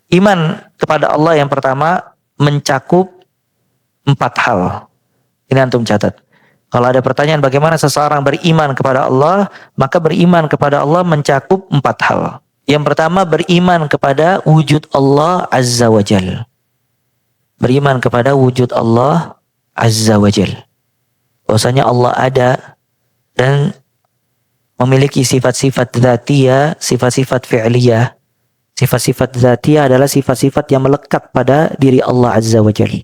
Iman kepada Allah yang pertama mencakup 4 hal. Ini antum catat. Kalau ada pertanyaan bagaimana seseorang beriman kepada Allah, maka beriman kepada Allah mencakup 4 hal. Yang pertama beriman kepada wujud Allah Azza wa Jal. Beriman kepada wujud Allah Azza wa Jal. Bahwasanya Allah ada dan memiliki sifat-sifat dzatiyah, sifat-sifat fi'liyah. Sifat-sifat dzatiyah adalah sifat-sifat yang melekat pada diri Allah Azza wa Jalla.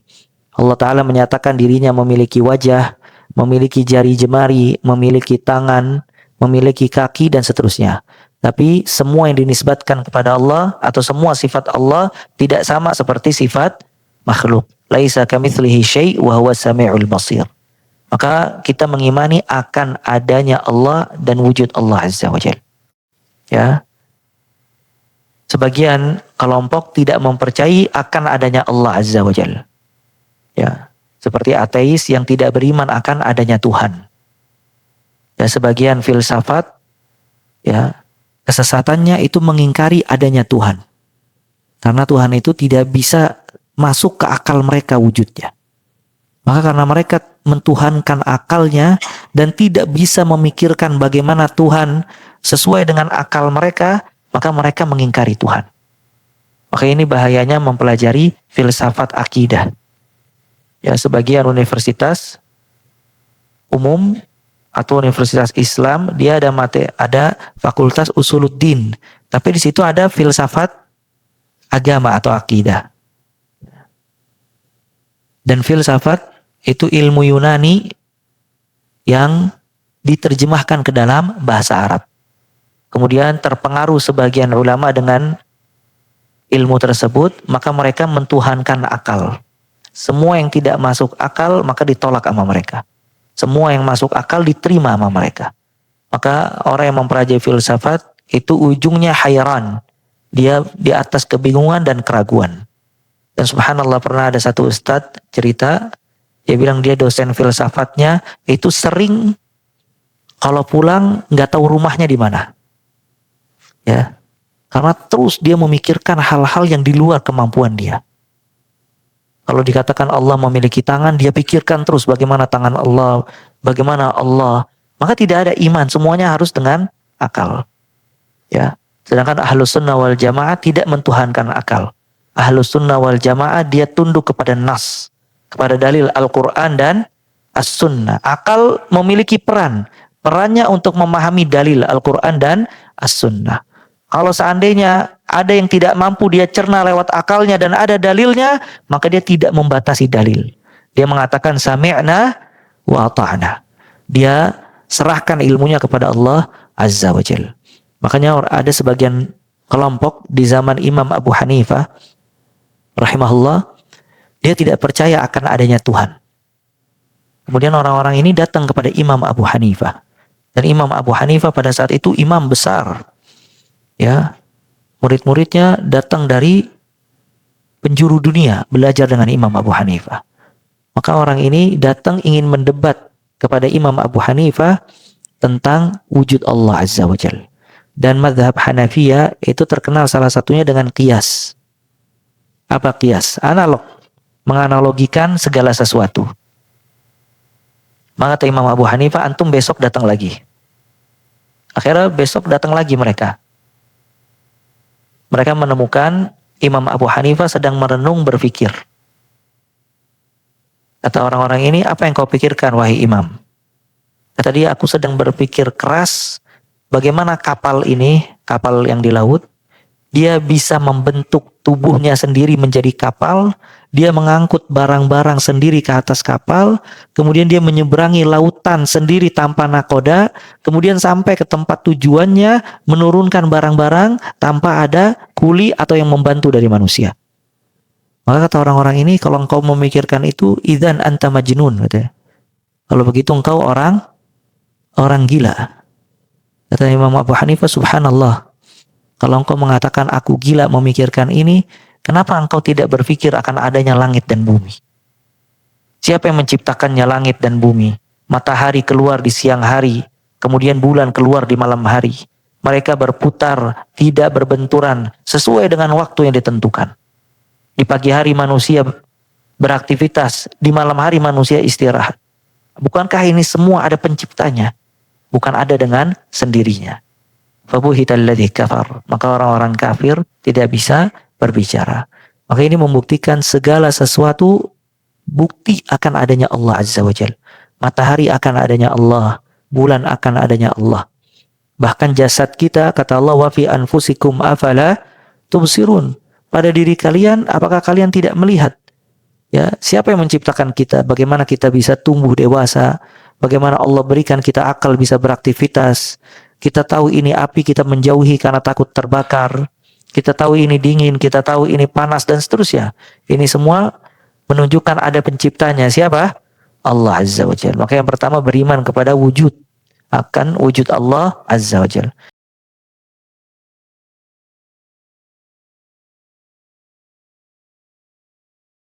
Allah Ta'ala menyatakan dirinya memiliki wajah, memiliki jari jemari, memiliki tangan, memiliki kaki, dan seterusnya. Tapi semua yang dinisbatkan kepada Allah atau semua sifat Allah tidak sama seperti sifat makhluk. Laisa kamitslihi syai' wa huwas sami'ul basir. Maka kita mengimani akan adanya Allah dan wujud Allah Azza wa Jalla. Ya. Sebagian kelompok tidak mempercayai akan adanya Allah Azza wa Jalla. Ya, seperti ateis yang tidak beriman akan adanya Tuhan. Ya, sebagian filsafat ya, kesesatannya itu mengingkari adanya Tuhan. Karena Tuhan itu tidak bisa masuk ke akal mereka wujudnya. Maka karena mereka mentuhankan akalnya dan tidak bisa memikirkan bagaimana Tuhan sesuai dengan akal mereka, maka mereka mengingkari Tuhan. Maka ini bahayanya mempelajari filsafat akidah. Ya, sebagian universitas umum atau universitas Islam dia ada fakultas usuluddin, tapi di situ ada filsafat agama atau akidah. Dan filsafat itu ilmu Yunani yang diterjemahkan ke dalam bahasa Arab. Kemudian terpengaruh sebagian ulama dengan ilmu tersebut, maka mereka mentuhankan akal. Semua yang tidak masuk akal maka ditolak sama mereka. Semua yang masuk akal diterima sama mereka. Maka orang yang mempelajari filsafat itu ujungnya hayran. Dia di atas kebingungan dan keraguan. Dan subhanallah pernah ada satu ustadz cerita, dia bilang dia dosen filsafatnya itu sering kalau pulang nggak tahu rumahnya di mana. Ya. Karena terus dia memikirkan hal-hal yang di luar kemampuan dia. Kalau dikatakan Allah memiliki tangan, dia pikirkan terus bagaimana tangan Allah, bagaimana Allah. Maka tidak ada iman, semuanya harus dengan akal. Ya. Sedangkan Ahlus Sunnah wal Jamaah tidak mentuhankan akal. Ahlus Sunnah wal Jamaah dia tunduk kepada nas, kepada dalil Al-Quran dan As-Sunnah. Akal memiliki perannya untuk memahami dalil Al-Quran dan As-Sunnah. Kalau seandainya ada yang tidak mampu dia cerna lewat akalnya dan ada dalilnya, maka dia tidak membatasi dalil. Dia mengatakan sami'na wa ata'na. Dia serahkan ilmunya kepada Allah Azza wa Jalla. Makanya ada sebagian kelompok di zaman Imam Abu Hanifah rahimahullah, dia tidak percaya akan adanya Tuhan. Kemudian orang-orang ini datang kepada Imam Abu Hanifah. Dan Imam Abu Hanifah pada saat itu imam besar. Ya, murid-muridnya datang dari penjuru dunia belajar dengan Imam Abu Hanifah. Maka orang ini datang ingin mendebat kepada Imam Abu Hanifah tentang wujud Allah Azza wa Jalla. Dan mazhab Hanafiyah itu terkenal salah satunya dengan qiyas. Apa qiyas? Analog. Menganalogikan segala sesuatu. Maka kata Imam Abu Hanifah, antum besok datang lagi. Akhirnya besok datang lagi mereka. Mereka menemukan Imam Abu Hanifah sedang merenung berpikir. Kata orang-orang ini, apa yang kau pikirkan wahai imam? Kata dia, aku sedang berpikir keras bagaimana kapal ini, kapal yang di laut, dia bisa membentuk tubuhnya sendiri menjadi kapal, dia mengangkut barang-barang sendiri ke atas kapal, kemudian dia menyeberangi lautan sendiri tanpa nakoda, kemudian sampai ke tempat tujuannya, menurunkan barang-barang tanpa ada kuli atau yang membantu dari manusia. Maka kata orang-orang ini, kalau engkau memikirkan itu, idzan anta majnun, katanya. Kalau begitu engkau orang gila. Kata Imam Abu Hanifah, subhanallah. Kalau engkau mengatakan aku gila memikirkan ini, kenapa engkau tidak berpikir akan adanya langit dan bumi? Siapa yang menciptakannya langit dan bumi? Matahari keluar di siang hari, kemudian bulan keluar di malam hari. Mereka berputar, tidak berbenturan, sesuai dengan waktu yang ditentukan. Di pagi hari manusia beraktivitas, di malam hari manusia istirahat. Bukankah ini semua ada penciptanya? Bukan ada dengan sendirinya. Fabuhital ladzi kafar. Maka orang-orang kafir tidak bisa berbicara. Maka ini membuktikan segala sesuatu bukti akan adanya Allah Azza wa Jalla. Matahari akan adanya Allah, bulan akan adanya Allah. Bahkan jasad kita, kata Allah, wa fi anfusikum afala tubsirun. Pada diri kalian, apakah kalian tidak melihat? Ya, siapa yang menciptakan kita? Bagaimana kita bisa tumbuh dewasa? Bagaimana Allah berikan kita akal bisa beraktivitas? Kita tahu ini api, kita menjauhi karena takut terbakar. Kita tahu ini dingin, kita tahu ini panas, dan seterusnya. Ini semua menunjukkan ada penciptanya. Siapa? Allah Azza wa Jalla. Maka yang pertama beriman kepada wujud, akan wujud Allah Azza wa Jalla.